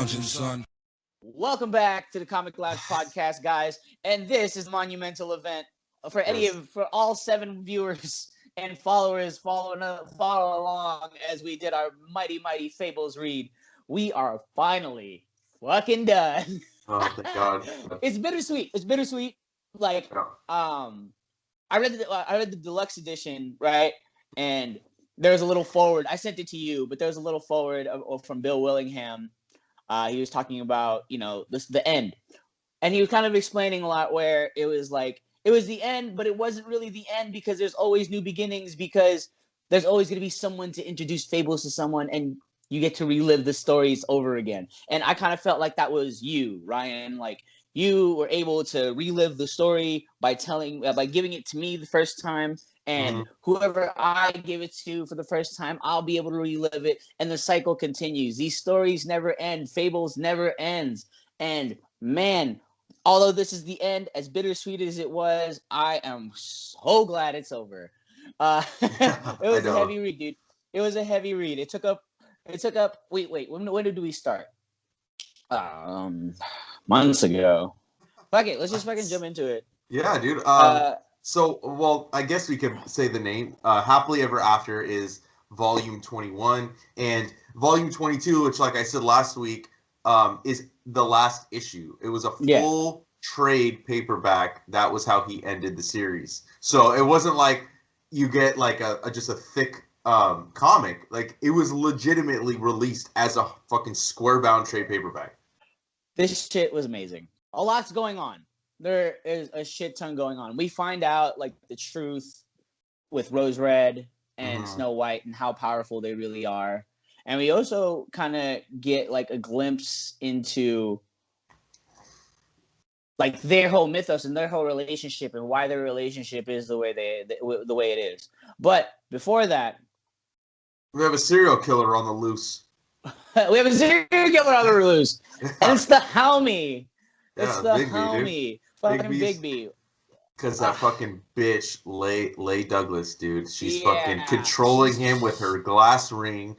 lounging, son. Welcome back to the Comic Lounge podcast, guys. And this is a monumental event for all 7 viewers and followers follow along as we did our mighty Fables read. We are finally fucking done. Oh, thank God. It's bittersweet. Like, I read the deluxe edition, right? And there's a little forward. I sent it to you, but there's a little forward from Bill Willingham. He was talking about, the end. And he was kind of explaining a lot where it was like, it was the end, but it wasn't really the end because there's always new beginnings, because there's always going to be someone to introduce Fables to someone, and you get to relive the stories over again. And I kind of felt like that was you, Ryan. Like, you were able to relive the story by giving it to me the first time, and whoever I give it to for the first time, I'll be able to relive it, and the cycle continues. These stories never end. Fables never ends. And man, although this is the end, as bittersweet as it was, I am so glad it's over. It was a heavy read, dude. It was a heavy read. It took up. Wait. When did we start? Months ago. Fuck it. Let's just fucking jump into it. Yeah, dude. I guess we could say the name. Happily Ever After is Volume 21, and Volume 22, which, like I said last week, is the last issue. It was a full trade paperback. That was how he ended the series. So it wasn't like you get like just a thick comic. Like, it was legitimately released as a fucking square-bound trade paperback. This shit was amazing. A lot's going on. There is a shit ton going on. We find out like the truth with Rose Red and Snow White and how powerful they really are. And we also kind of get like a glimpse into like their whole mythos and their whole relationship and why their relationship is the way the way it is. But before that, we have a serial killer on the loose. We have a serial killer on the loose. And it's the Helmy. It's the Helmy. Fucking Bigby. Because that fucking bitch, Leigh Douglas, dude. She's fucking controlling him with her glass ring.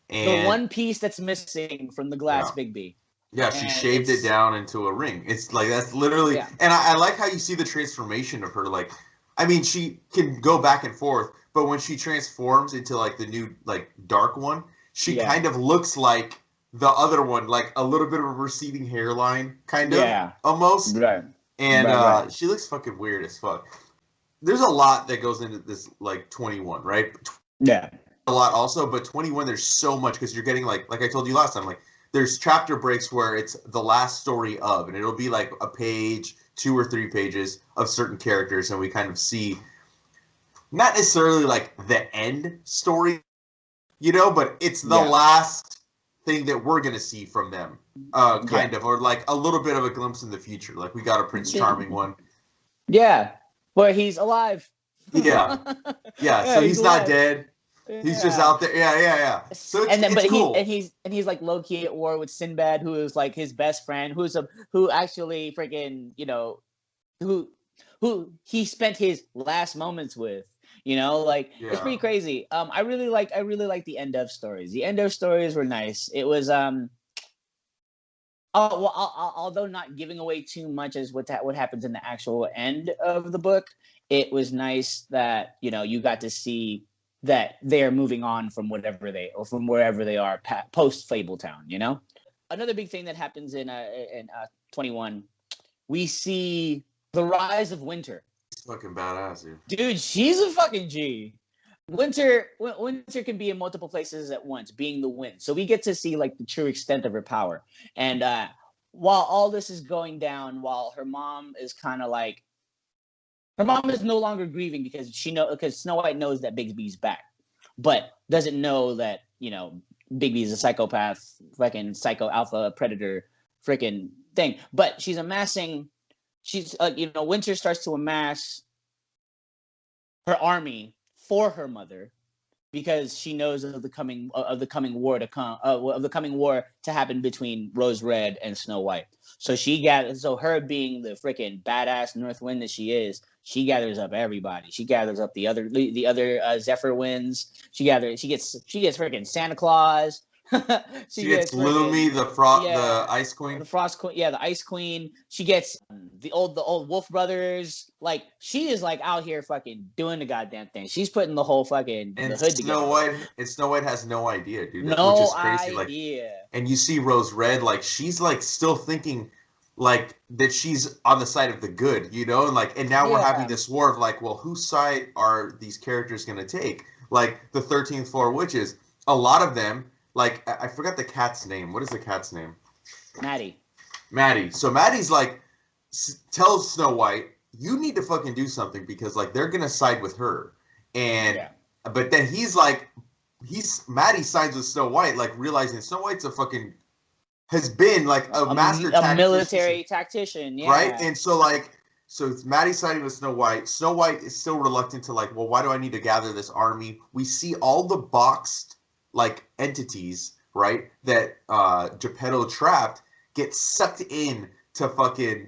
And the one piece that's missing from the glass Bigby. Yeah, she shaved it down into a ring. It's like, that's literally... Yeah. And I like how you see the transformation of her. Like, I mean, she can go back and forth, but when she transforms into, like, the new, like, dark one, she kind of looks like the other one, like a little bit of a receding hairline, kind of, almost. Right. And she looks fucking weird as fuck. There's a lot that goes into this, like, 21, right? Yeah. A lot also, but 21, there's so much, because you're getting, like I told you last time, like, there's chapter breaks where it's the last story of, and it'll be, like, a page, 2 or 3 pages of certain characters, and we kind of see, not necessarily, like, the end story, but it's the last thing that we're going to see from them, kind of, or like a little bit of a glimpse in the future. Like, we got a Prince Charming one. Yeah, but he's alive. Yeah, so he's not dead. He's just out there. Yeah. So it's cool. He's like low key at war with Sinbad, who is like his best friend, who actually freaking who he spent his last moments with. It's pretty crazy. I really like the end of stories. The end of stories were nice. It was although not giving away too much as what happens in the actual end of the book, it was nice that you got to see that they're moving on from from wherever they are post Fabletown. Another big thing that happens in 21, we see the rise of Winter. Fucking badass, dude. She's a fucking G. Winter can be in multiple places at once, being the wind. So we get to see like the true extent of her power. And while all this is going down, while her mom is no longer grieving because Snow White knows that Bigby's back, but doesn't know that Bigby is a psychopath, fucking psycho alpha predator, freaking thing. But she's amassing. Winter starts to amass her army for her mother because she knows of the coming war to happen between Rose Red and Snow White. So her being the freaking badass North Wind that she is, she gathers up everybody. She gathers up the other Zephyr Winds. She gets freaking Santa Claus, She gets gets freaking Lumi, the yeah, Ice Queen. the Frost Queen, yeah, the Ice Queen. She gets the old Wolf Brothers. Like she is like out here fucking doing the goddamn thing. She's putting the whole fucking the And hood together. Snow White has no idea, dude, which No is crazy. Like, idea. and you see Rose Red, like she's like still thinking like that she's on the side of the good, you know, and now we're having Yeah. this war of like, well, whose side are these characters gonna take? Like the 13th floor witches, a lot of them, like I forgot the cat's name. What is the cat's name? Maddie. Maddie. So Maddie's like tells Snow White, you need to fucking do something because like they're gonna side with her, and Yeah. but then Maddie sides with Snow White, like realizing Snow White's has been like a master a military tactician, yeah. right? And so it's Maddie siding with Snow White. Snow White is still reluctant to like, well, why do I need to gather this army? We see all the boxed like entities, right, that Geppetto trapped get sucked in to fucking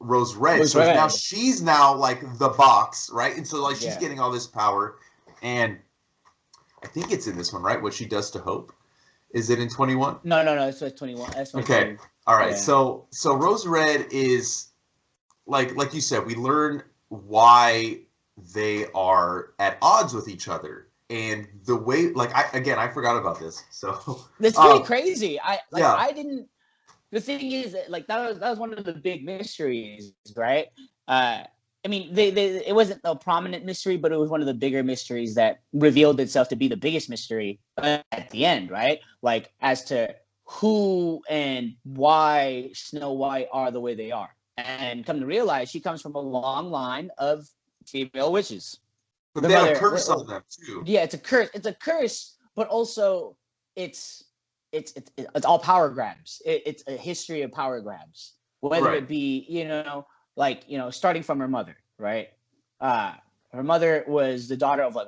Rose Red. So now she's now like the box, right? And so like she's getting all this power, and I think it's in this one, right? What she does to Hope. Is it in 21? No. It's 21. That's 22. Okay. All right. Yeah. So Rose Red is like you said, we learn why they are at odds with each other. And the way, like, I forgot about this. So it's pretty crazy. Yeah. I didn't. The thing is, like, that was one of the big mysteries, right? I mean, it wasn't a prominent mystery, but it was one of the bigger mysteries that revealed itself to be the biggest mystery at the end, right? Like, as to who and why Snow White are the way they are. And come to realize, she comes from a long line of female witches. But they have a curse on them, too. Yeah, it's a curse. It's a curse, but also it's all power grabs. It's a history of power grabs, whether it be starting from her mother, right? Her mother was the daughter of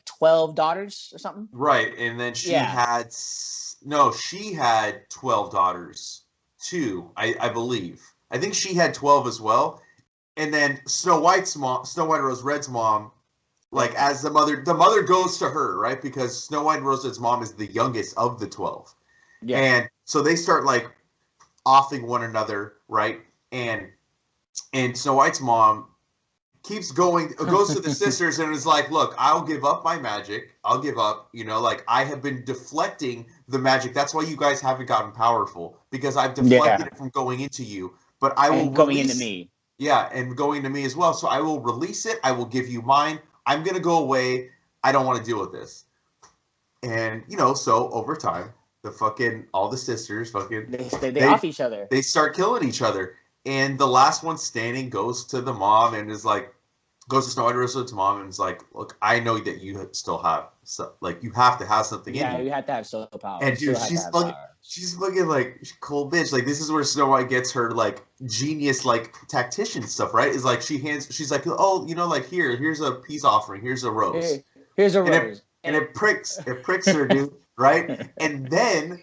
12 daughters or something, right? And then she had 12 daughters too, I believe. I think she had 12 as well. And then Snow White Rose Red's mom, like as the mother goes to her, right? Because Snow White Rose Red's mom is the youngest of the 12. Yeah. And so they start like offing one another, right? And Snow White's mom goes to the sisters and is like, look, I'll give up my magic. I'll give up, like I have been deflecting the magic. That's why you guys haven't gotten powerful, because I've deflected it from going into you. But I will going into me. Yeah, and going to me as well. So I will release it. I will give you mine. I'm going to go away. I don't want to deal with this. And, so over time, all the sisters they off each other. They start killing each other. And the last one standing goes to the mom and goes to Snow White Rose Red's mom and is like, look, I know that you still have, you have to have something in you. Yeah, you have to have soul power. And dude, she's looking like cold bitch. Like, this is where Snow White gets her like genius like tactician stuff, right? Is like she's like, oh, like here's a peace offering, here's a rose. Here's a rose. And it pricks her, dude, right? And then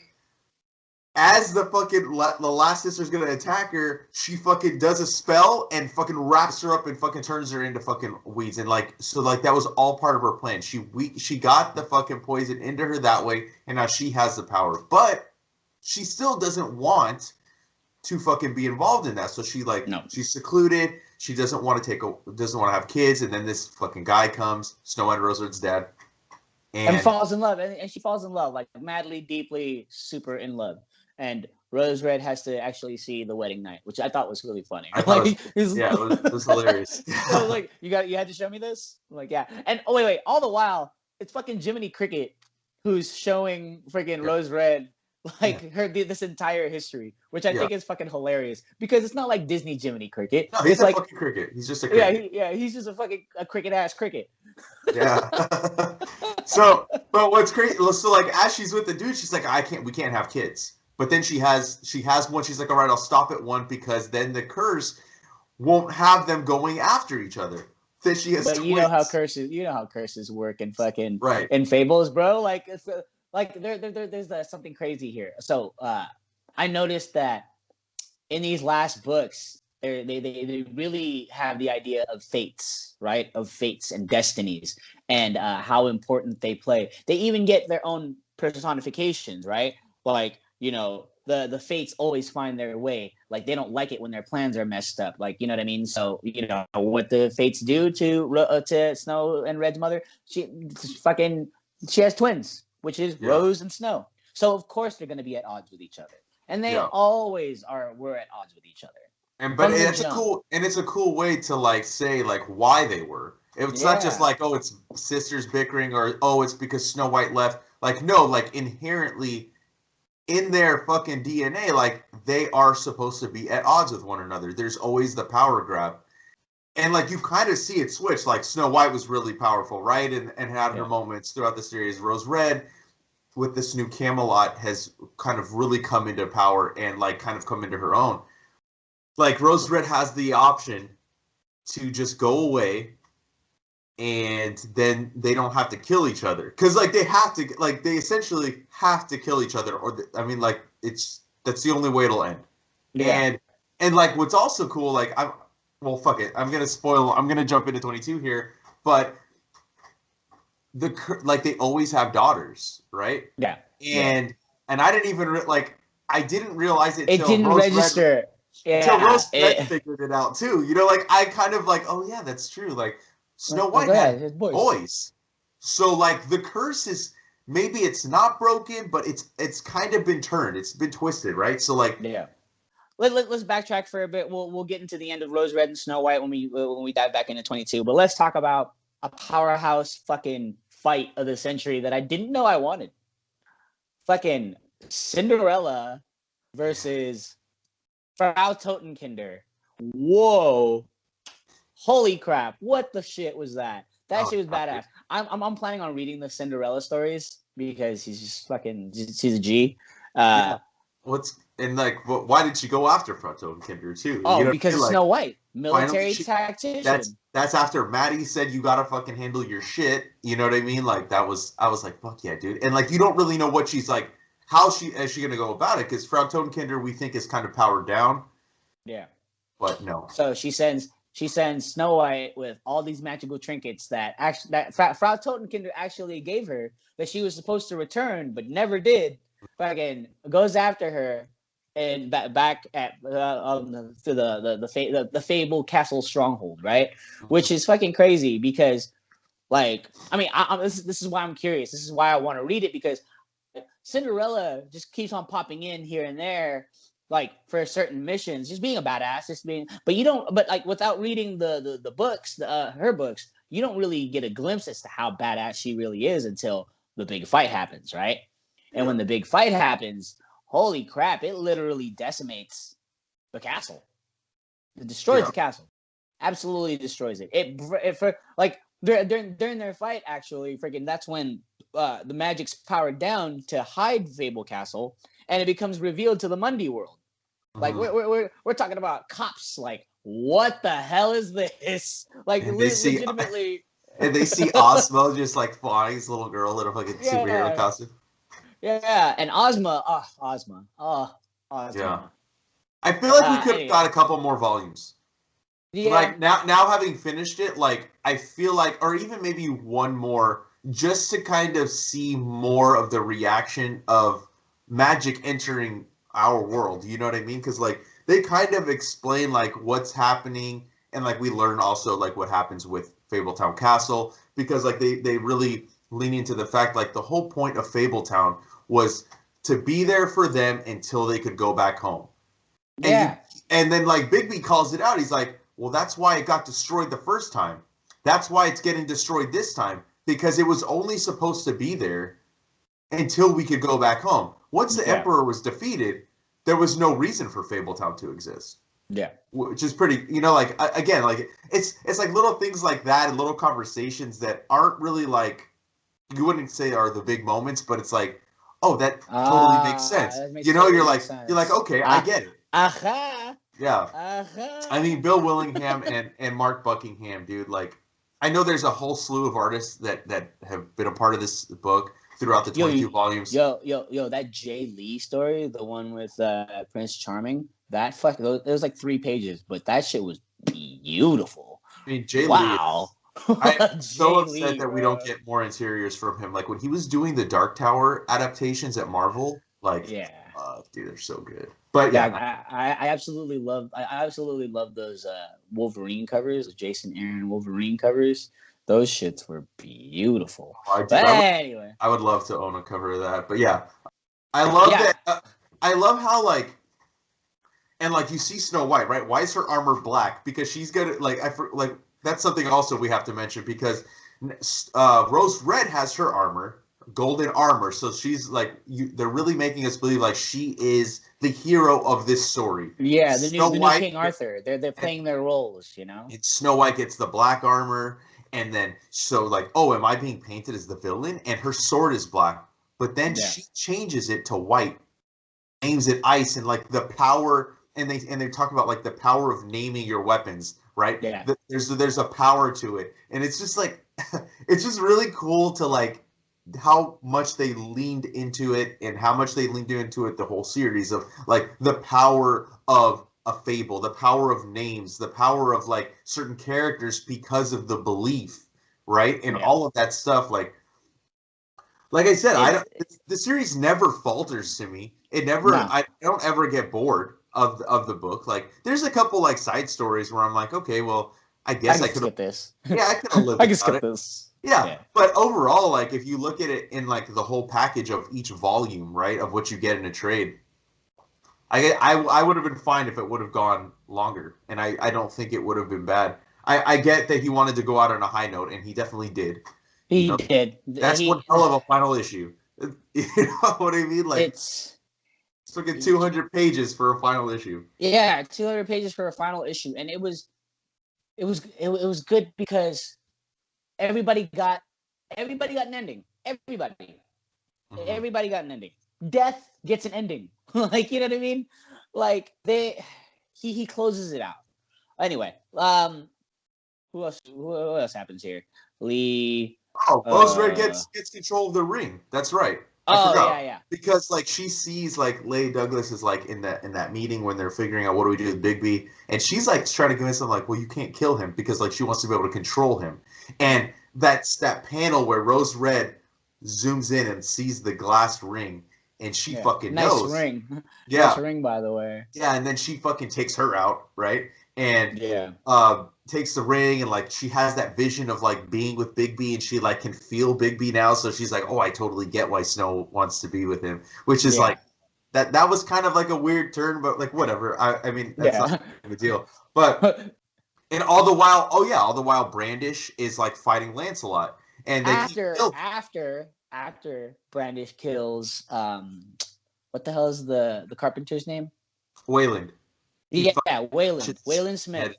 as the last sister's gonna attack her, she fucking does a spell and fucking wraps her up and fucking turns her into fucking weeds. And that was all part of her plan. She got the fucking poison into her that way, and now she has the power. But she still doesn't want to fucking be involved in that. So she's secluded. She doesn't want to have kids. And then this fucking guy comes, Snow White Rose Red's dad, and falls in love. And she falls in love, like madly, deeply, super in love. And Rose Red has to actually see the wedding night, which I thought was really funny. It was hilarious. So like, you had to show me this? I'm like, yeah. And wait, all the while, it's fucking Jiminy Cricket who's showing freaking Rose Red this entire history, which I think is fucking hilarious, because it's not like Disney Jiminy Cricket. No, he's like fucking cricket. He's just a cricket. He's just a fucking cricket ass cricket. Yeah. But what's crazy? So like, as she's with the dude, she's like, we can't have kids. But then she has one. She's like, all right, I'll stop at one, because then the curse won't have them going after each other. Then she has. But twins. You know how curses work in fucking in Fables, bro. Like it's there's something crazy here. So I noticed that in these last books, they really have the idea of fates, right? Of fates and destinies, and how important they play. They even get their own personifications, right? Like, you know, the fates always find their way. Like, they don't like it when their plans are messed up. Like, you know what I mean? So, you know, what the fates do to Snow and Red's mother, she has twins, which is Rose and Snow. So of course they're going to be at odds with each other, and they always were at odds with each other. And but it's a cool way to like say like why they were. It's not just like, oh, it's sisters bickering, or oh, it's because Snow White left. Like, no, like inherently in their fucking DNA, like they are supposed to be at odds with one another. There's always the power grab. And like you kind of see it switch. Like Snow White was really powerful, right? And had her moments throughout the series. Rose Red, with this new Camelot, has kind of really come into power and like kind of come into her own. Like Rose Red has the option to just go away, and then they don't have to kill each other, because like they essentially have to kill each other, or I mean, like that's the only way it'll end. And like what's also cool, like fuck it, I'm gonna jump into 22 here, but they always have daughters, right? And I didn't even I didn't realize it till didn't Rose register Red, until Rose Red figured it out too. You know, like I kind of like, oh yeah, that's true. Like Snow White had boys. So like the curse is, maybe it's not broken, but it's kind of been turned. It's been twisted, right? So like let's backtrack for a bit. We'll get into the end of Rose Red and Snow White when we dive back into 22. But let's talk about a powerhouse fucking fight of the century that I didn't know I wanted. Fucking Cinderella versus Frau Totenkinder. Whoa. Holy crap. What the shit was that? That shit was badass. I'm planning on reading the Cinderella stories because she's a G. Why did she go after Frau Totenkinder too? Oh, because Snow White, military tactician. That's after Maddie said you gotta fucking handle your shit. You know what I mean? Like I was like, fuck yeah, dude. And like you don't really know what she's like. How is she gonna go about it? Because Frau Totenkinder, we think, is kind of powered down. Yeah. But no. So she sends Snow White with all these magical trinkets that Frau Totenkinder actually gave her, that she was supposed to return but never did. Fucking goes after her and back at to the Fable Castle stronghold, right? Which is fucking crazy because, like, I mean, this is why I'm curious. This is why I want to read it, because Cinderella just keeps on popping in here and there, like for certain missions, just being a badass, but like without reading the books, her books, you don't really get a glimpse as to how badass she really is until the big fight happens, right? And when the big fight happens, holy crap, it literally decimates the castle. It destroys the castle. Absolutely destroys it. During their fight, actually, freaking, that's when the magic's powered down to hide Fable Castle, and it becomes revealed to the Mundy world. Like we're talking about cops. Like, what the hell is this? Like, legitimately. And they see Ozma just like flying, this little girl in a fucking superhero costume. Yeah, and Ozma. Yeah. I feel like we could have got a couple more volumes. Yeah. Like now having finished it, like I feel like, or even maybe one more, just to kind of see more of the reaction of magic entering our world. You know what I mean? Because like they kind of explain like what's happening, and like we learn also like what happens with Fabletown Castle, because like they really lean into the fact like the whole point of Fabletown was to be there for them until they could go back home. And then like Bigby calls it out. He's like, well, that's why it got destroyed the first time. That's why it's getting destroyed this time, because it was only supposed to be there until we could go back home. Once the Emperor was defeated, there was no reason for Fabletown to exist. Yeah. Which is pretty, you know, like, again, like, it's like little things like that and little conversations that aren't really like, you wouldn't say are the big moments, but it's like, oh, that totally makes sense. You know, you're like, okay, I get it. Yeah. I mean, Bill Willingham and Mark Buckingham, dude, like, I know there's a whole slew of artists that have been a part of this book throughout the 22 volumes. That Jay Lee story, the one with Prince Charming, it was like 3 pages, but that shit was beautiful. I mean, Jay Lee I'm so Jay upset Lee, that we bro. don't get more interiors from him. Like when he was doing the Dark Tower adaptations at Marvel, like, Yeah. dude, they're so good. But Yeah, yeah, I absolutely love those Wolverine covers, the Jason Aaron Wolverine covers. Those shits were beautiful. dude, But anyway, I would love to own a cover of that. But yeah, I love yeah, that. I love how like, and like you see Snow White, right? Why is her armor black? Because she's gonna like that's something also we have to mention because Rose Red has her armor, golden armor, so she's like they're really making us believe like she is the hero of this story. yeah, Snow the new White King Arthur. They're playing their roles, you know. and Snow White gets the black armor, and then so like, oh, am I being painted as the villain? And her sword is black, but then Yeah, she changes it to white, names it ice, and like the power, and they talk about like the power of naming your weapons, right? yeah, There's a power to it, and it's just like it's just really cool to like how much they leaned into it and how much they leaned into it the whole series of like the power of a fable, the power of names, the power of like certain characters because of the belief, right? And yeah. all of that stuff like I said, I It's don't the series never falters to me. It never no. I don't ever get bored of the book. Like there's a couple like side stories where I'm like, okay, well, I I guess can I could have skip this. yeah, I could have lived I can without skip it. this. Yeah, Yeah. but overall, like if you look at it in like the whole package of each volume, right, of what you get in a trade, I would have been fine if it would have gone longer, and I don't think it would have been bad. I get that he wanted to go out on a high note, and he definitely did. You He know, did. that's one He hell of a final issue. You know what I mean? Like it's it's fucking 200 pages for a final issue. yeah, 200 pages for a final issue, and it was good because everybody got everybody got an ending. Mm-hmm. Everybody got an ending. Death gets an ending. Like, you know what I mean? Like he closes it out. Anyway, who else happens here? Lee. Oh, Rose Red Uh. gets control of the ring. That's right. I Oh yeah, forgot yeah, because like she sees like Leigh Douglas is like in that meeting when they're figuring out what do we do with Bigby, and she's like trying to convince them like, well, you can't kill him because like she wants to be able to control him, and that's that panel where Rose Red zooms in and sees the glass ring, and she yeah. fucking Nice knows. ring. Nice Yeah, ring, by the way. yeah, and then she fucking takes her out, right? And Yeah. takes the ring and like she has that vision of like being with Bigby and she like can feel Bigby now, so she's like, oh, I totally get why Snow wants to be with him, which is Yeah. like that was kind of like a weird turn, but like whatever. I mean that's not Yeah. a big deal. But and all the while, oh yeah, all the while Brandish is like fighting Lancelot and they keep kill after Brandish kills what the hell is the carpenter's name? Wayland. He Yeah, Wayland. fucking Wayland Smith. head.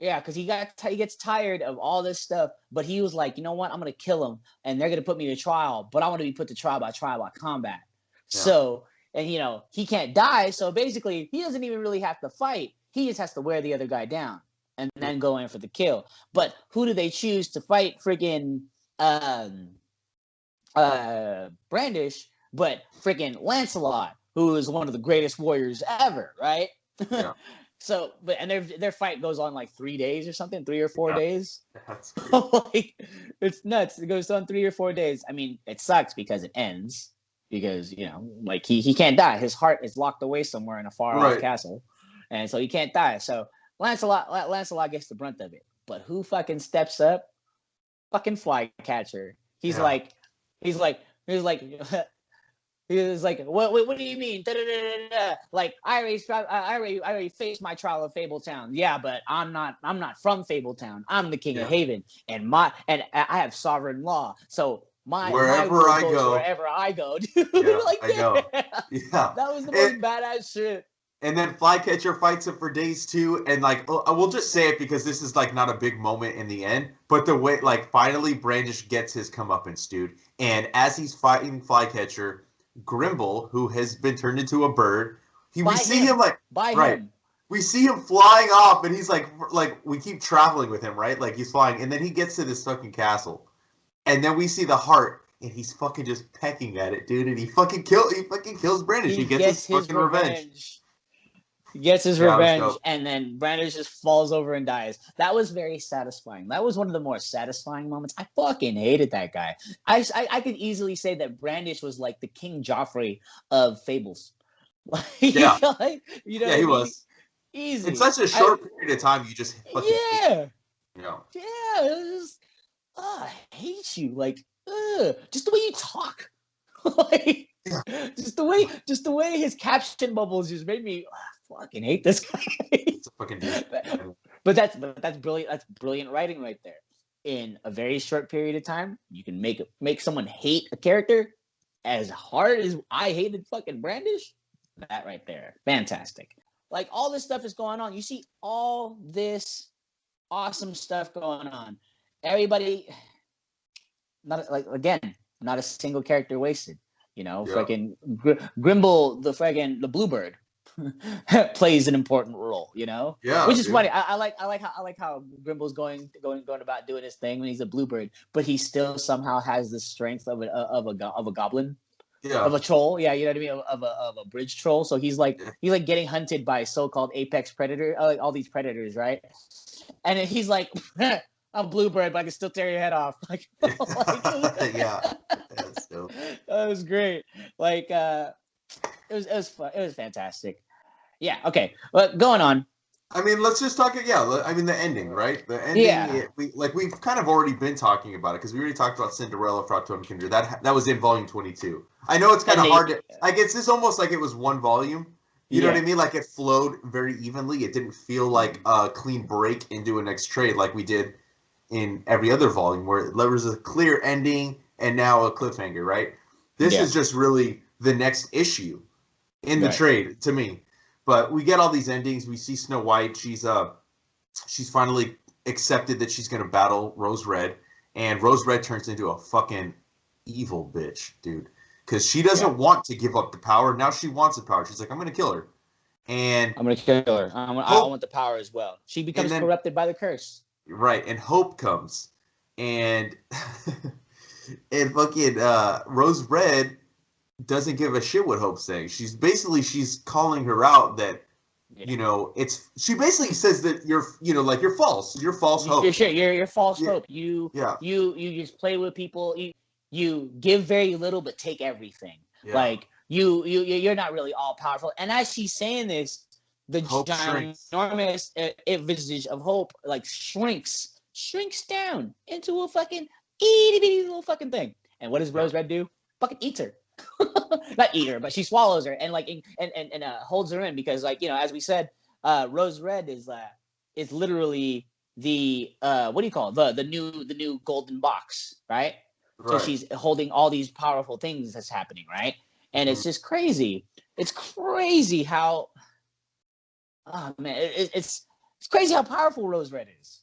Yeah, because he gets tired of all this stuff, but he was like, you know what? I'm gonna kill him, and they're gonna put me to trial, but I want to be put to trial by combat. Yeah. So, and you know, he can't die, so basically, he doesn't even really have to fight. He just has to wear the other guy down and then go in for the kill. But who do they choose to fight? Freaking um, Brandish, but freaking Lancelot, who is one of the greatest warriors ever, right? Yeah. So, but and their fight goes on like 3 days or something, 3 or 4 days. That's crazy. Like it's nuts. It goes on 3 or 4 days. I mean, it sucks because it ends because you know, like he can't die. His heart is locked away somewhere in a far off Right. castle, and so he can't die. So Lancelot gets the brunt of it. But who fucking steps up? Fucking Flycatcher. He's Yeah. like, he's like, he's like. He was like, what do you mean? Da-da-da-da-da. Like, I already faced my trial of Fabletown. Yeah, but I'm not from Fabletown. I'm the king of Haven, and I have sovereign law. So my Wherever rule I goes go. wherever I go, dude. Yeah, Like, I know. Yeah. that was the most badass shit. And then Flycatcher fights him for days too, and like I will just say it because this is like not a big moment in the end, but the way like finally Brandish gets his comeuppance, dude. And as he's fighting Flycatcher, Grimble, who has been turned into a bird, we see him like right. We see him flying off, and he's like we keep traveling with him, right? Like he's flying, and then he gets to this fucking castle, and then we see the heart, and he's fucking just pecking at it, dude. And he fucking kills Brandish. He gets his fucking revenge. gets his Yeah, it was revenge, dope. and then Brandish just falls over and dies. That was very satisfying. That was one of the more satisfying moments. I fucking hated that guy. I could easily say that Brandish was like the King Joffrey of Fables. Like, Yeah, you know yeah, what I he mean? was. In Easy. such a short period of time, you just fucking hate him. Yeah, You know. yeah. It was just, I hate you. Like, just the way you talk. Like, Yeah. just the way his caption bubbles just made me fucking hate this guy. It's a fucking douche. but that's brilliant. That's brilliant writing right there. In a very short period of time, you can make someone hate a character as hard as I hated fucking Brandish. That right there, fantastic. Like all this stuff is going on. You see all this awesome stuff going on. Everybody, not like again, not a single character wasted. You know, Yeah. freaking Grimble, the Bluebird, plays an important role. You know, Yeah, which is dude. funny. I like how Grimble's going about doing his thing when he's a Bluebird, but he still somehow has the strength of a goblin. Yeah. Of a troll, yeah, you know what I mean, of a bridge troll. So he's like getting hunted by so-called apex predator, like all these predators, right? And he's like, I'm Bluebird, but I can still tear your head off. Like, Yeah. That's dope. That was great. Like, it was fun. It was fantastic. Yeah. Okay. But going on. I mean, let's just talk. Yeah, I mean the ending, right? The ending. Yeah. We've kind of already been talking about it because we already talked about Cinderella, Fractal, and Kindred. That was in volume 22. I know it's kind of hard to. I guess it's almost like it was one volume. You know what I mean? Like it flowed very evenly. It didn't feel like a clean break into a next trade like we did in every other volume, where there was a clear ending and now a cliffhanger, right? This is just really the next issue in the trade to me. But we get all these endings. We see Snow White. She's finally accepted that she's gonna battle Rose Red, and Rose Red turns into a fucking evil bitch, dude. Because she doesn't want to give up the power. Now she wants the power. She's like, I'm gonna kill her, and I'm gonna kill her. I want the power as well. She becomes corrupted by the curse. Right, and Hope comes, and and fucking Rose Red doesn't give a shit what Hope's saying. She's calling her out that she basically says that you're false. You're false hope. You're false hope. You just play with people. You give very little but take everything. Yeah. Like you're not really all powerful. And as she's saying this, the ginormous visage of Hope like shrinks down into a fucking itty bitty little fucking thing. And what does Rose Red do? Fucking eats her. Not eat her, but she swallows her and like and holds her in because like as we said, Rose Red is literally the what do you call it? The new golden box, right? So she's holding all these powerful things that's happening, right? And it's just crazy. It's crazy how it's crazy how powerful Rose Red is.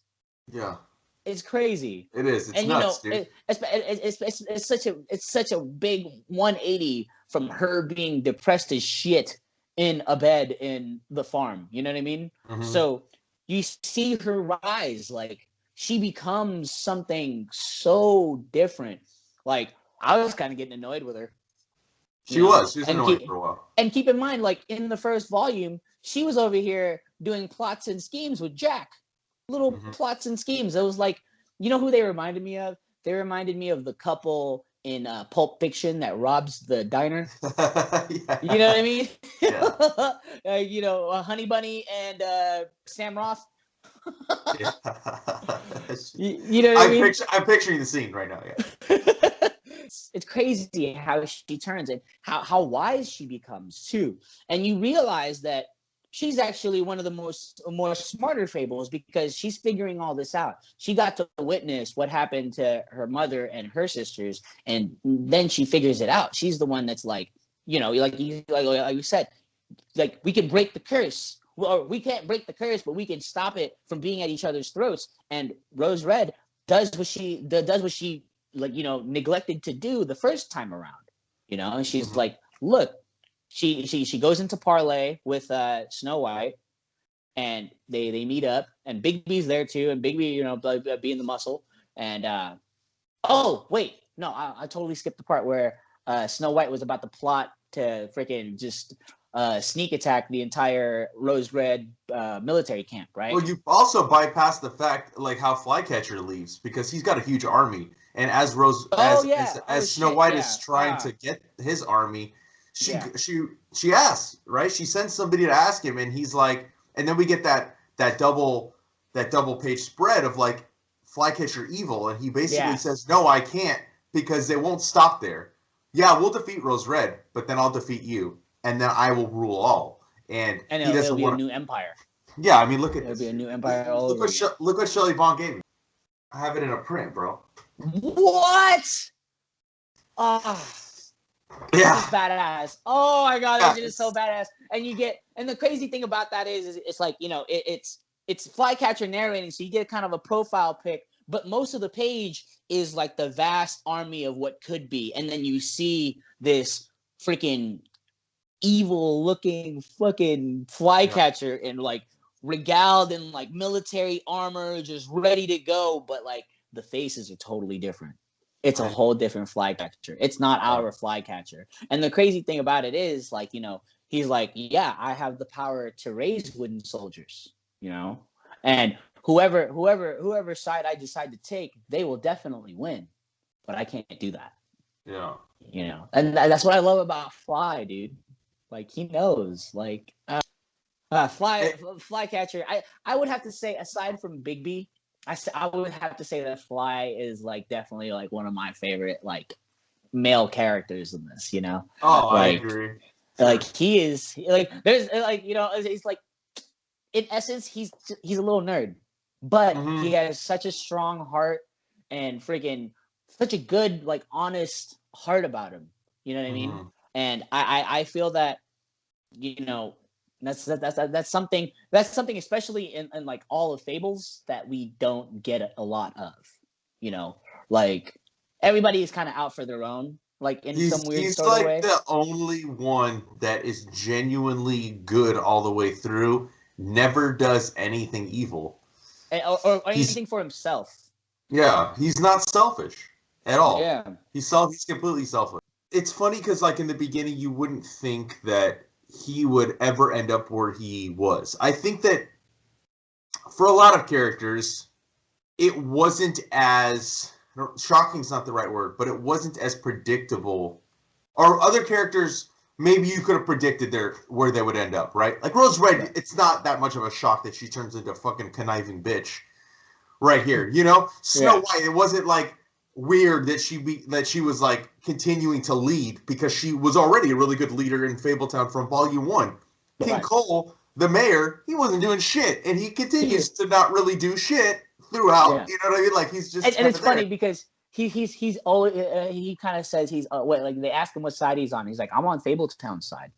Yeah. It's crazy. It is. It's nuts, dude. It's such a big 180 from her being depressed as shit in a bed in the farm. You know what I mean? Mm-hmm. So you see her rise, like she becomes something so different. Like I was kind of getting annoyed with her. She was annoying for a while. And keep in mind, like in the first volume, she was over here doing plots and schemes with Jack. Little plots and schemes. It was like, you know who they reminded me of? They reminded me of the couple in Pulp Fiction that robs the diner. Yeah. You know what I mean? Yeah. Honey Bunny and Sam Roth. Yeah. You know what I mean? I'm picturing the scene right now. Yeah. It's crazy how she turns and how wise she becomes too. And you realize that she's actually one of the more smarter Fables because she's figuring all this out. She got to witness what happened to her mother and her sisters, and then she figures it out. She's the one that's like, like you said, like we can break the curse. Or we can't break the curse, but we can stop it from being at each other's throats. And Rose Red does what she neglected to do the first time around. And she's like, look. She goes into parley with Snow White, and they meet up, and Bigby's there too, and Bigby, being the muscle, and oh wait, no, I totally skipped the part where Snow White was about to plot to freaking just sneak attack the entire Rose Red military camp, right? Well, you also bypass the fact like how Flycatcher leaves because he's got a huge army, and as Snow White is trying to get his army, she asks, right? She sends somebody to ask him, and he's like, and then we get that double page spread of like Flycatcher evil, and he basically says, "No, I can't because they won't stop there. Yeah, we'll defeat Rose Red, but then I'll defeat you, and then I will rule all." And he doesn't it'll be want a new empire. Yeah, I mean, look at It'll this. Be a new empire all over again. Look what Shelley Bond gave me. I have it in a print, bro. What? Oh, yeah, it's badass. Oh my god, that shit is so badass. And the crazy thing about that is it's like, you know, it's Flycatcher narrating, so you get kind of a profile pic, but most of the page is like the vast army of what could be, and then you see this freaking evil-looking fucking Flycatcher and like regaled in like military armor, just ready to go, but like the faces are totally different. It's a whole different Flycatcher. It's not our Flycatcher. And the crazy thing about it is, like, you know, he's like, yeah, I have the power to raise wooden soldiers, you know, and whoever side I decide to take, they will definitely win, but I can't do that. Yeah. You know, and that's what I love about Fly, dude. Like, he knows, like, Flycatcher. I would have to say, aside from Bigby, I would have to say that Fly is like definitely like one of my favorite like male characters in this. You know? Oh, like, I agree. Like he is like there's like, you know, it's like in essence he's a little nerd, but he has such a strong heart and freaking such a good like honest heart about him. You know what I mean? And I feel that, you know, that's something especially in like all of Fables that we don't get a lot of. You know, like everybody is kind of out for their own, like in some weird sort of way. He's like the only one that is genuinely good all the way through. Never does anything evil or anything for himself. Yeah, he's not selfish at all. Yeah, he's completely selfish. It's funny because like in the beginning you wouldn't think that he would ever end up where he was. I think that for a lot of characters, it wasn't as shocking's not the right word, but it wasn't as predictable. Or other characters, maybe you could have predicted where they would end up, right? Like Rose Red, it's not that much of a shock that she turns into a fucking conniving bitch right here, you know? Snow White, it wasn't like weird that she was like continuing to lead because she was already a really good leader in Fabletown from Volume 1. King Cole, the mayor, he wasn't doing shit, and he continues to not really do shit throughout. You know what I mean? Like he's just and it's funny because he's always he kind of says he's like they ask him what side he's on. He's like, I'm on Fabletown's side,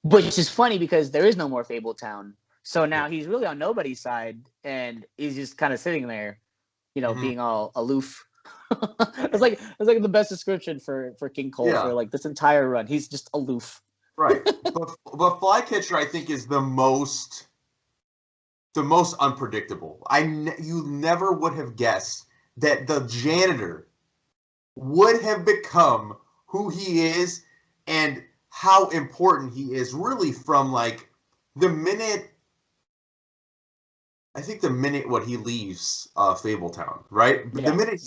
which is funny because there is no more Fabletown. So now he's really on nobody's side, and he's just kind of sitting there, you know, being all aloof. It's like the best description for King Cole for like this entire run. He's just aloof. Right, but Flycatcher I think is the most unpredictable. You never would have guessed that the janitor would have become who he is and how important he is. Really, from like the minute. I think the minute he leaves Fabletown, right? Yeah. The minute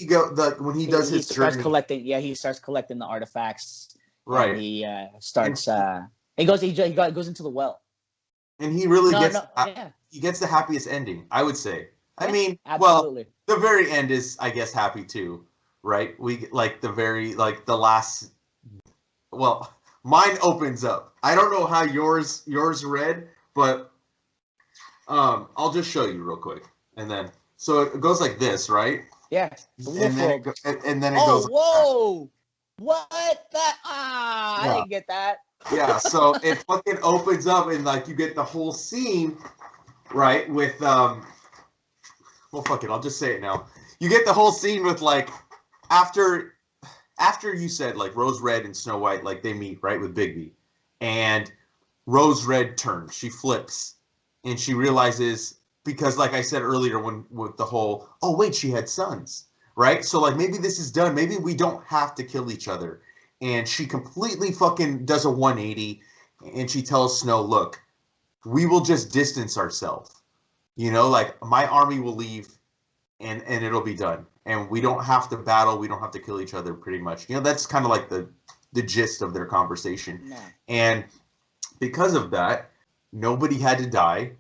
when he does his starts journey, collecting. Yeah, he starts collecting the artifacts. Right. And he starts. He goes into the well. And he really he gets the happiest ending, I would say. I mean, absolutely. Well, the very end is, I guess, happy too, right? We like the very like the last. Well, mine opens up. I don't know how yours read, but. I'll just show you real quick, and then so it goes like this, right? Yeah. And then it goes. Oh, whoa! What? That? I didn't get that. Yeah. So it fucking opens up, and like you get the whole scene, right? With well, fuck it. I'll just say it now. You get the whole scene with like after you said like Rose Red and Snow White, like they meet right with Bigby, and Rose Red turns. She flips. And she realizes, because like I said earlier, with the whole, oh wait, she had sons, right? So like maybe this is done. Maybe we don't have to kill each other. And she completely fucking does a 180 and she tells Snow, look, we will just distance ourselves. You know, like my army will leave and it'll be done. And we don't have to battle. We don't have to kill each other pretty much. You know, that's kind of like the gist of their conversation. No. And because of that, nobody had to die.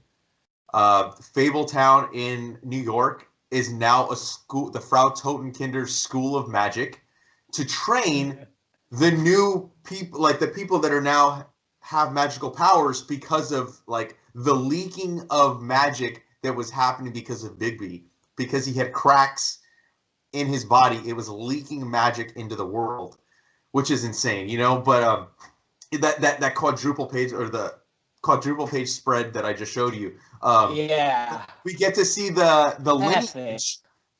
Fabletown in New York is now a school, the Frau Totenkinder School of Magic, to train the new people, like the people that are now have magical powers because of like the leaking of magic that was happening because of Bigby, because he had cracks in his body. It was leaking magic into the world, which is insane, you know. But that quadruple page, or the quadruple page spread that I just showed you, we get to see the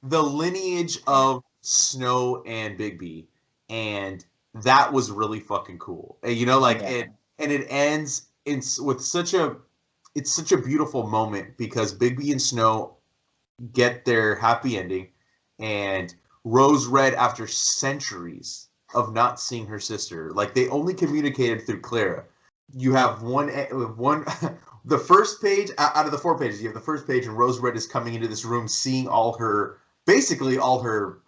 lineage of Snow and Bigby, and that was really fucking cool. You know, like it ends with such a beautiful moment, because Bigby and Snow get their happy ending, and Rose Red, after centuries of not seeing her sister, like they only communicated through Clara. You have one the first page out of the 4 pages. You have the first page, and Rose Red is coming into this room, seeing basically all her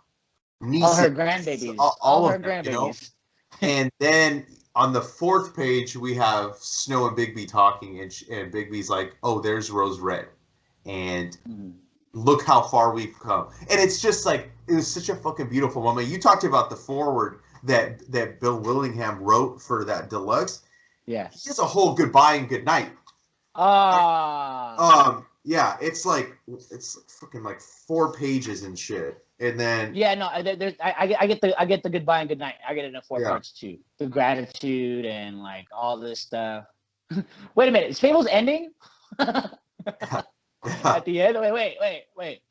nieces, all her grandbabies, all her grandbabies, you know? And then on the 4th page, we have Snow and Bigby talking, and Bigby's like, "Oh, there's Rose Red," and look how far we've come. And it's just like, it was such a fucking beautiful moment. You talked about the forward that Bill Willingham wrote for that deluxe. Yeah, he has a whole goodbye and good night. Yeah, it's fucking like 4 pages and shit. And then I get the goodbye and good night. I get it in 4 parts too. The gratitude and like all this stuff. Wait a minute, is Fables ending? At the end? Wait.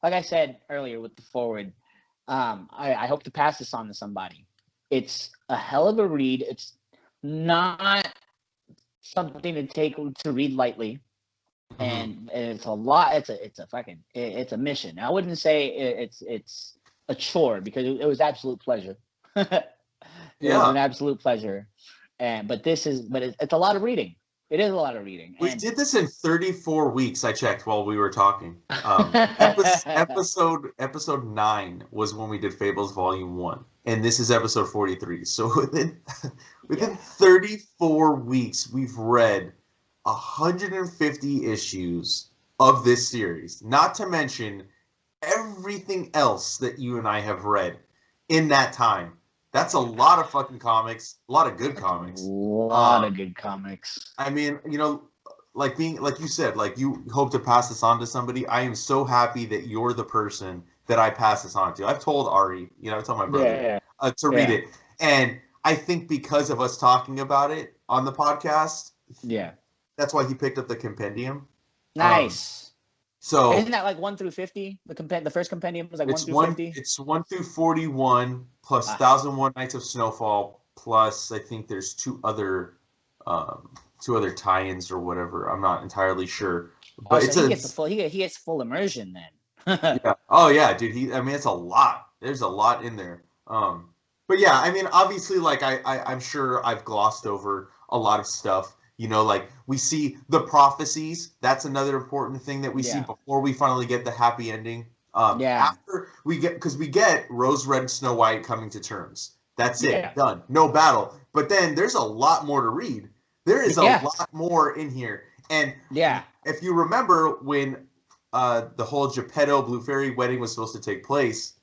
Like I said earlier with the forward, I hope to pass this on to somebody. It's a hell of a read. It's not something to read lightly. And it's a lot. It's a mission. I wouldn't say it's a chore, because it was absolute pleasure. It was an absolute pleasure. But it's a lot of reading. It is a lot of reading. We did this in 34 weeks. I checked while we were talking. Episode 9 was when we did Fables Volume 1, and this is episode 43. So within 34 weeks, we've read 150 issues of this series, not to mention everything else that you and I have read in that time. That's a lot of fucking comics, a lot of good comics. A lot of good comics. I mean, you know, like you said, like you hope to pass this on to somebody. I am so happy that you're the person that I pass this on to. I've told Ari, you know, I told my brother to read it. And I think because of us talking about it on the podcast, that's why he picked up the compendium. Nice. So isn't that like 1 through 50? The first compendium was like 1 through 50. It's 1 through 41 plus 1001 Nights of Snowfall, plus I think there's two other tie-ins or whatever. I'm not entirely sure. But he gets full immersion then. Yeah. Oh yeah, dude. I mean, it's a lot. There's a lot in there. But yeah, I mean, obviously, like I'm sure I've glossed over a lot of stuff. You know, like we see the prophecies. That's another important thing that we see before we finally get the happy ending. After we get Rose Red and Snow White coming to terms. That's it. Done. No battle. But then there's a lot more to read. There is a lot more in here. And if you remember when the whole Geppetto Blue Fairy wedding was supposed to take place,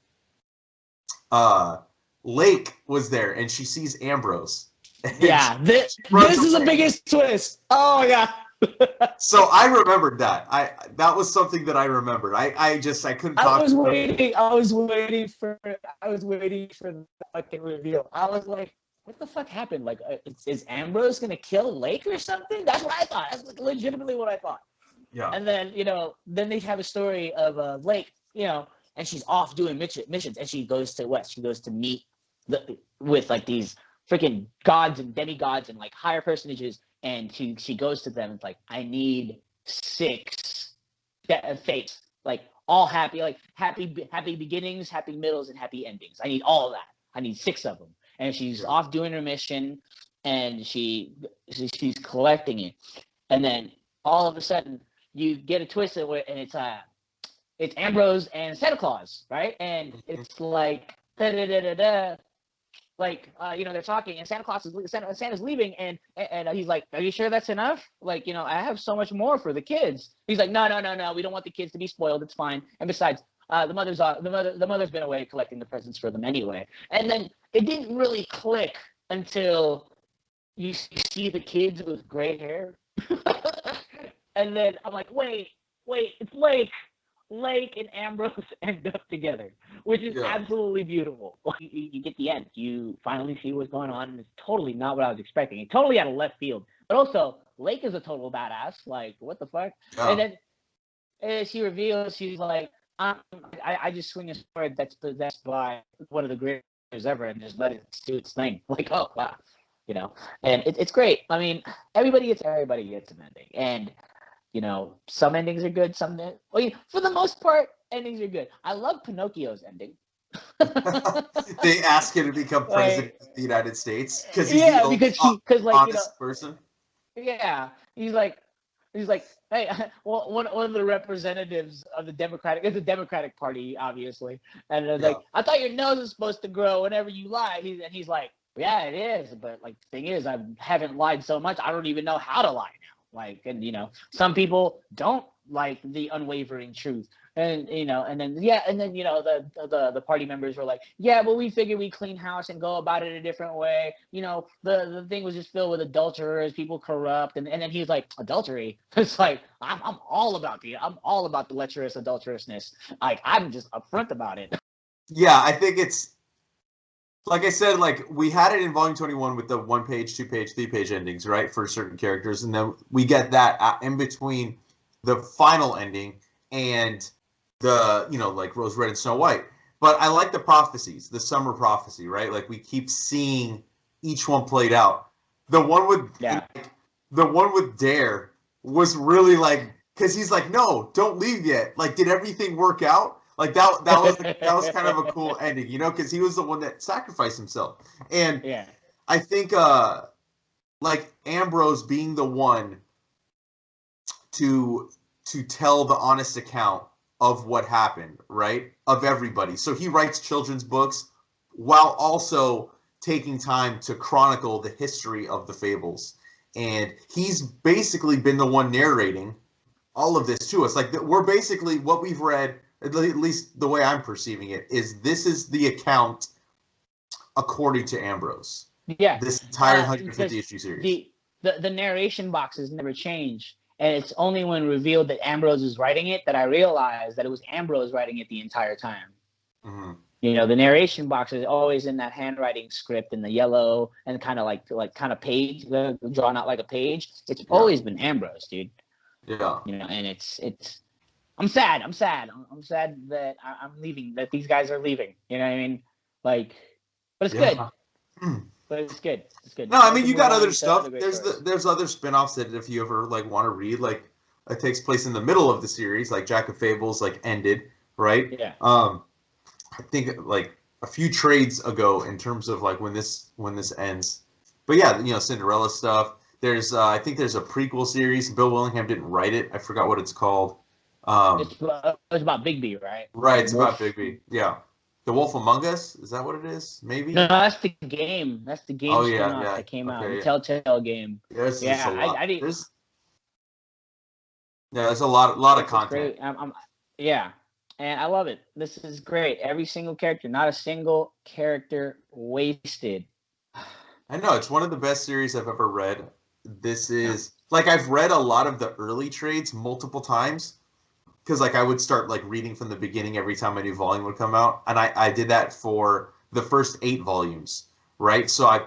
Lake was there and she sees Ambrose. Yeah, this is the biggest twist. Oh my god. So I remembered that. That was something that I remembered. I couldn't talk. I was waiting for the fucking reveal. I was like, what the fuck happened? Like, is Ambrose gonna kill Lake or something? That's what I thought. That's like legitimately what I thought. Yeah. And then then they have a story of Lake, and she's off doing missions, and she goes to meet with like these freaking gods and demigods and like higher personages, and she goes to them and it's like, I need 6 fates, like all happy, like happy beginnings, happy middles, and happy endings. I need all of that. I need 6 of them. And she's off doing her mission, and she's collecting it, and then all of a sudden you get a twist of it, and it's Ambrose and Santa Claus, right? And it's like da da da da da. Like, they're talking, and Santa's leaving, and he's like, "Are you sure that's enough? Like, I have so much more for the kids." He's like, "No, we don't want the kids to be spoiled. It's fine. And besides, the mother's been away collecting the presents for them anyway." And then it didn't really click until you see the kids with gray hair, and then I'm like, wait, it's Lake and Ambrose end up together, which is absolutely beautiful. You get the end. You finally see what's going on, and it's totally not what I was expecting. It's totally out of left field. But also, Lake is a total badass. Like, what the fuck? Oh. And then as she reveals, she's like, I just swing a sword that's possessed by one of the greatest ever and just let it do its thing. Like, oh, wow. And it's great. I mean, everybody gets an ending. And some endings are good, some for the most part, endings are good. I love Pinocchio's ending. They ask him to become president of the United States because he's honest person. Yeah, he's like, hey, well, one of the representatives of the Democratic Party, obviously, and it's like, I thought your nose is supposed to grow whenever you lie. He's like, yeah, it is, but like the thing is, I haven't lied so much, I don't even know how to lie now. Like, and some people don't like the unwavering truth, and then the party members were like, yeah, well, we figured we clean house and go about it a different way. The thing was just filled with adulterers, people corrupt, and then he's like, adultery. It's like, I'm all about the lecherous adulterousness. Like, I'm just upfront about it. Yeah, I think it's. Like I said, like we had it in Volume 21 with the 1-page, 2-page, 3-page endings, right, for certain characters, and then we get that in between the final ending and the like Rose Red and Snow White. But I like the prophecies, the summer prophecy, right? Like we keep seeing each one played out. The one with Dare was really like, because he's like, no, don't leave yet. Like, did everything work out? Like that was kind of a cool ending, because he was the one that sacrificed himself. And I think like Ambrose being the one to tell the honest account of what happened, right? Of everybody. So he writes children's books while also taking time to chronicle the history of the Fables. And he's basically been the one narrating all of this to us. Like, we're basically, what we've read, at least the way I'm perceiving it, is this is the account according to Ambrose. Yeah. This entire 150 issue series. The narration boxes never change. And it's only when revealed that Ambrose is writing it that I realized that it was Ambrose writing it the entire time. Mm-hmm. The narration box is always in that handwriting script in the yellow and kind of like page, drawn out like a page. It's always been Ambrose, dude. Yeah. And it's. I'm sad. I'm sad that I'm leaving. That these guys are leaving. You know what I mean? Like, but it's good. But it's good. It's good. No, I mean, you got other stuff. There's other spin-offs that if you ever like want to read, like it takes place in the middle of the series, like Jack of Fables, like ended, right? Yeah. I think like a few trades ago in terms of like when this ends. But yeah, Cinderella stuff. There's I think there's a prequel series. Bill Willingham didn't write it. I forgot what it's called. It's about Bigby, right? Right, it's about Bigby. Yeah. The Wolf Among Us? Is that what it is? Maybe? No, that's the game. That's the game spin-off that came out. The Telltale game. There's a lot. There's a lot of content. Yeah, and I love it. This is great. Every single character, not a single character wasted. I know. It's one of the best series I've ever read. This is... Like, I've read a lot of the early trades multiple times. Because, like, I would start, like, reading from the beginning every time a new volume would come out. And I did that for the first 8 volumes, right? So I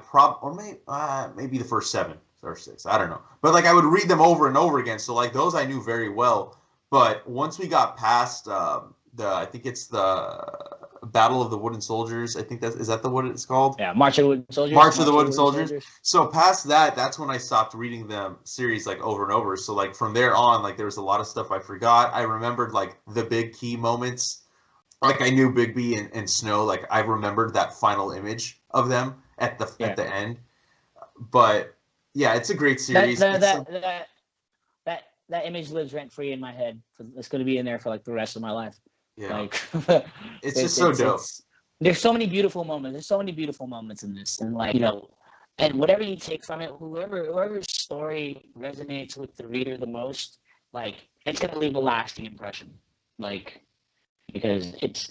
maybe the first 7 or 6. I don't know. But, like, I would read them over and over again. So, like, those I knew very well. But once we got past I think it's the Battle of the Wooden Soldiers. I think is that what it's called? Yeah, March of the Wooden Soldiers. March of the Wooden Soldiers. So past that's when I stopped reading the series like over and over. So like from there on, like there was a lot of stuff I forgot. I remembered like the big key moments. Like I knew Bigby and Snow. Like I remembered that final image of them at the end. But yeah, it's a great That series. that that that that, that image lives rent free in my head. It's going to be in there for like the rest of my life. Yeah, Like it's just so dope. There's so many beautiful moments. There's so many beautiful moments in this, and like and whatever you take from it, whoever's story resonates with the reader the most, like it's gonna leave a lasting impression. Like because it's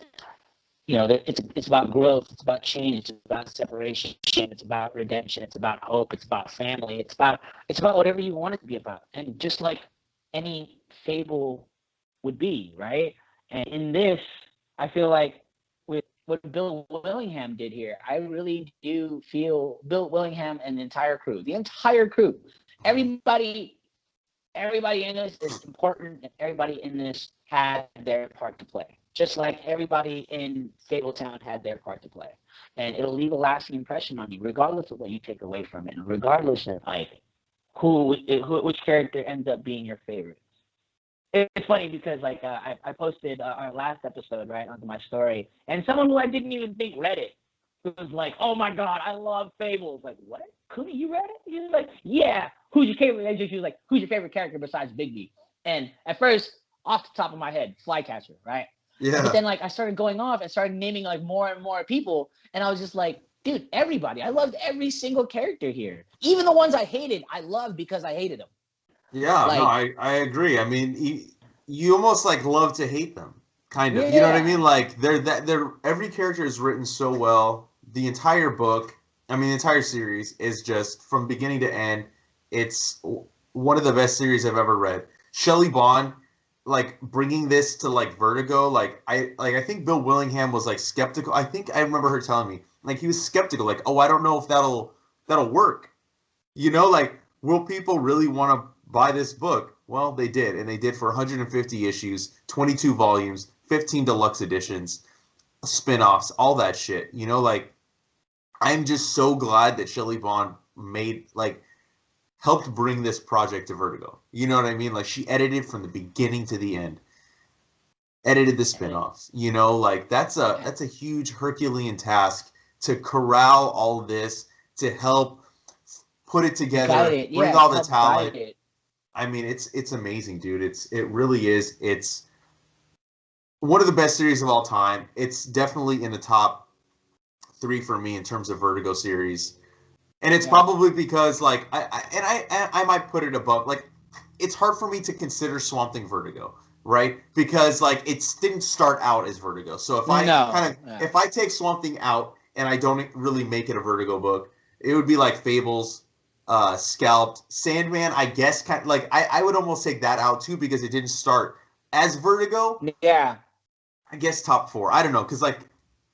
about growth, it's about change, it's about separation, it's about redemption, it's about hope, it's about family, it's about whatever you want it to be about, and just like any fable would be, right? And in this, I feel like with what Bill Willingham did here, I really do feel Bill Willingham and the entire crew, everybody, everybody in this is important, and everybody in this had their part to play. Just like everybody in Fabletown had their part to play, and it'll leave a lasting impression on you, regardless of what you take away from it, and regardless of like which character ends up being your favorite. It's funny because like I posted our last episode right onto my story, and someone who I didn't even think read it was like, "Oh my god, I love Fables." Like, what? Kumi, you read it? He was like, "Yeah." Who's your favorite? She was like, "Who's your favorite character besides Bigby?" And at first, off the top of my head, Flycatcher, right? Yeah. But then like I started going off and started naming like more and more people, and I was just like, dude, everybody. I loved every single character here, even the ones I hated. I loved because I hated them. Yeah, Like, no, I agree. I mean, you almost like love to hate them, kind of. You know what I yeah. mean? Like they're every character is written so well. The entire book, I mean, the entire series is just from beginning to end. It's one of the best series I've ever read. Shelley Bond, like bringing this to like Vertigo, I think Bill Willingham was like skeptical. I think I remember her telling me like he was skeptical, like, oh, I don't know if that'll work. You know, like, will people really want to buy this book? Well, they did, and they did for 150 issues, 22 volumes, 15 deluxe editions, spin-offs, all that shit. You know, like, I'm just so glad that Shelley Bond helped bring this project to Vertigo. You know what I mean? Like, she edited from the beginning to the end, edited the spin-offs. You know, like, that's a huge Herculean task to corral all this, to help put it together, bring all the talent. I mean, it's amazing, dude. It really is. It's one of the best series of all time. It's definitely in the top 3 for me in terms of Vertigo series, and it's probably because like I might put it above. Like, it's hard for me to consider Swamp Thing Vertigo, right? Because like it didn't start out as Vertigo. So if if I take Swamp Thing out and I don't really make it a Vertigo book, it would be like Fables, Scalped, Sandman. I guess I would almost take that out too because it didn't start as Vertigo. Yeah. I guess top 4. I don't know, because like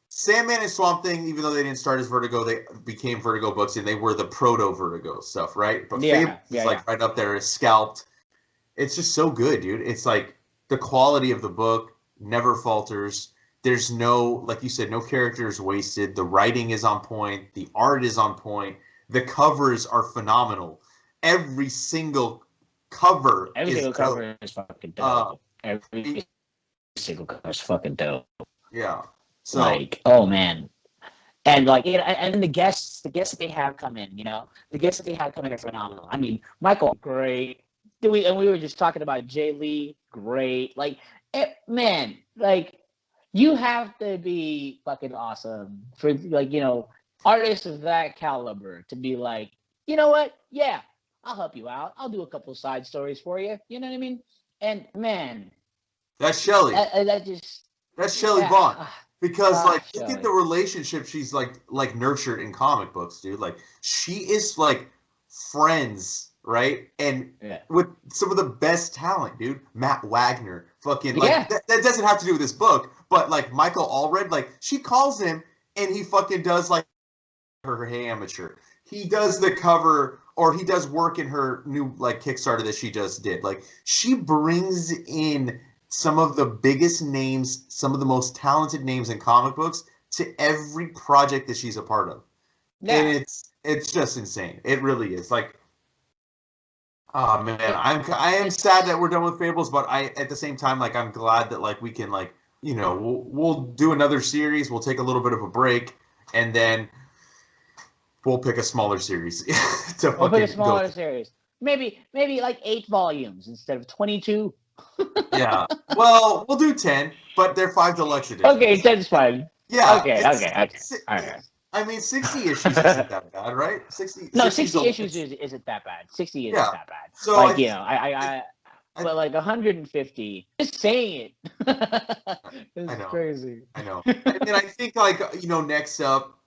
Sandman and Swamp Thing, even though they didn't start as Vertigo, they became Vertigo books and they were the proto Vertigo stuff, right? But Fables is like right up there as Scalped. It's just so good, dude. It's like the quality of the book never falters. There's no, like you said, no characters wasted. The writing is on point. The art is on point. The covers are phenomenal. Every single cover is fucking dope. Every single cover is fucking dope. Yeah. So like, oh man. And like, and then the guests that they have come in, the guests that they have come in are phenomenal. I mean, Michael, great. We were just talking about Jay Lee, great. Like, man, like, you have to be fucking awesome for like, artists of that caliber to be like, you know what? Yeah, I'll help you out. I'll do a couple side stories for you. You know what I mean? And man, that's Shelley. That's Shelley Bond. Because like look at the relationship she's like nurtured in comic books, dude. Like she is like friends, right? And with some of the best talent, dude. Matt Wagner, fucking like that doesn't have to do with this book, but like Michael Allred, like she calls him and he fucking does like her Hey Amateur. He does the cover, or he does work in her new like Kickstarter that she just did. Like she brings in some of the biggest names, some of the most talented names in comic books to every project that she's a part of. Yeah. And it's just insane. It really is. Like, oh man, I am sad that we're done with Fables, but at the same time, like I'm glad that like we can like, we'll do another series. We'll take a little bit of a break and then we'll pick a smaller series to We'll pick a fucking go. smaller series. Maybe like 8 volumes instead of 22. Yeah. Well, we'll do 10, but they're 5 deluxe editions. Okay, 10's fine. Yeah. Okay. All right. I mean, 60 issues isn't that bad, right? 60. No, 60 60 issues isn't that bad. 60 isn't Yeah. that bad. So like, but like 150, just saying it. It's I know. crazy. I know. And then I think, like, next up,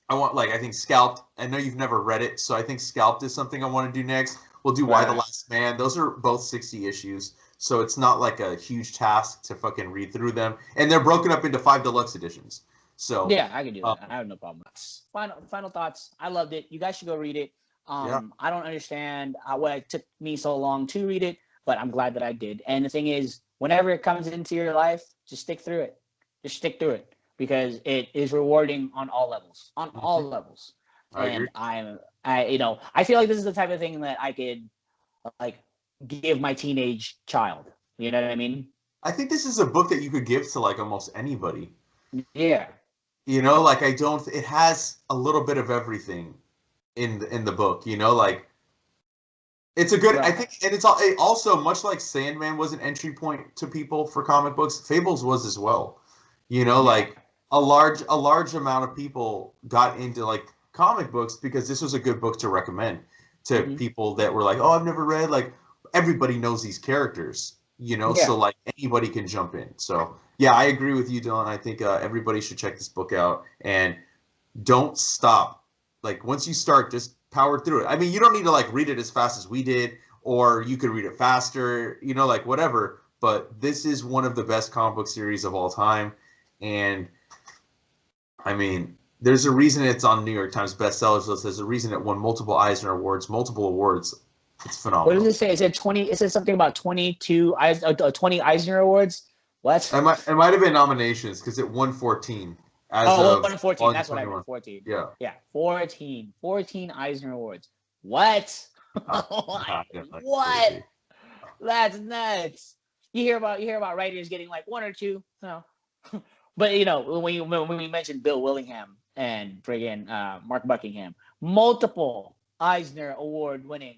I think Scalped. I know you've never read it, so I think Scalped is something I want to do next. We'll do Why the Last Man. Those are both 60 issues, so it's not like a huge task to fucking read through them. And they're broken up into 5 deluxe editions. So yeah, I can do that. I have no problem. Final thoughts. I loved it. You guys should go read it. Yeah. I don't understand why it took me so long to read it, but I'm glad that I did. And the thing is, whenever it comes into your life, just stick through it. Just stick through it because it is rewarding on all levels. On all levels. I agree. I feel like this is the type of thing that I could like give my teenage child. You know what I mean? I think this is a book that you could give to like almost anybody. Yeah. Like it has a little bit of everything in the book, like it's a good, right. I think, and it also, much like Sandman was an entry point to people for comic books, Fables was as well. Like a large amount of people got into like comic books because this was a good book to recommend to people that were like, oh, I've never read, like everybody knows these characters, so like anybody can jump in. So yeah, I agree with you, Dylan. I think everybody should check this book out and don't stop. Like once you start, just power through it. I mean, you don't need to like read it as fast as we did, or you could read it faster, like whatever. But this is one of the best comic book series of all time. And I mean, there's a reason it's on New York Times bestsellers list. There's a reason it won multiple Eisner Awards, multiple awards. It's phenomenal. What does it say? Is it 20? It says something about 20 Eisner Awards. What? It might have been nominations because it won 14. Won 14. That's what I meant. 14. Yeah. Yeah. 14 Eisner Awards. What? What? That's nuts. You hear about writers getting like 1 or 2. No. But when we mentioned Bill Willingham and friggin' Mark Buckingham, multiple Eisner Award winning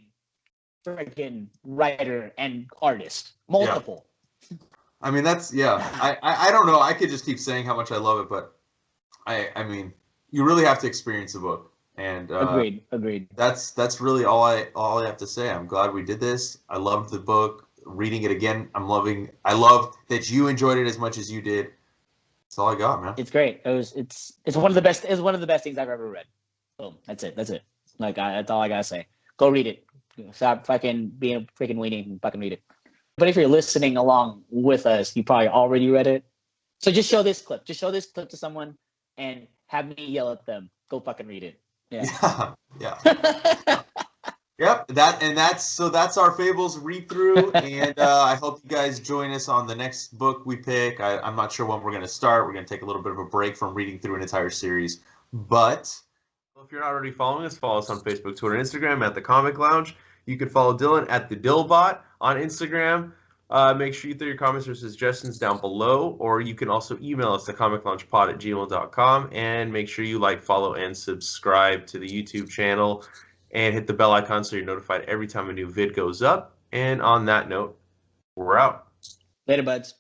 friggin' writer and artist. Multiple. Yeah. I mean, that's I don't know. I could just keep saying how much I love it, but I mean, you really have to experience the book. And agreed. That's really all I have to say. I'm glad we did this. I loved the book. Reading it again, I love that you enjoyed it as much as you did. That's all I got, man. It's great. It's one of the best. It's one of the best things I've ever read. Boom. That's it. Like that's all I gotta say. Go read it. Stop fucking being a freaking weenie and fucking read it. But if you're listening along with us, you probably already read it. So just show this clip. Just show this clip to someone and have me yell at them. Go fucking read it. Yeah. Yep. That's our Fables read through, and I hope you guys join us on the next book we pick. I'm not sure when we're going to start. We're going to take a little bit of a break from reading through an entire series, but if you're not already following us, follow us on Facebook, Twitter, and Instagram at The Comic Lounge. You can follow Dylan at The Dillbot on Instagram. Make sure you throw your comments or suggestions down below, or you can also email us at thecomicloungepod@gmail.com, and make sure you like, follow, and subscribe to the YouTube channel, and hit the bell icon so you're notified every time a new vid goes up. And on that note, we're out. Later, buds.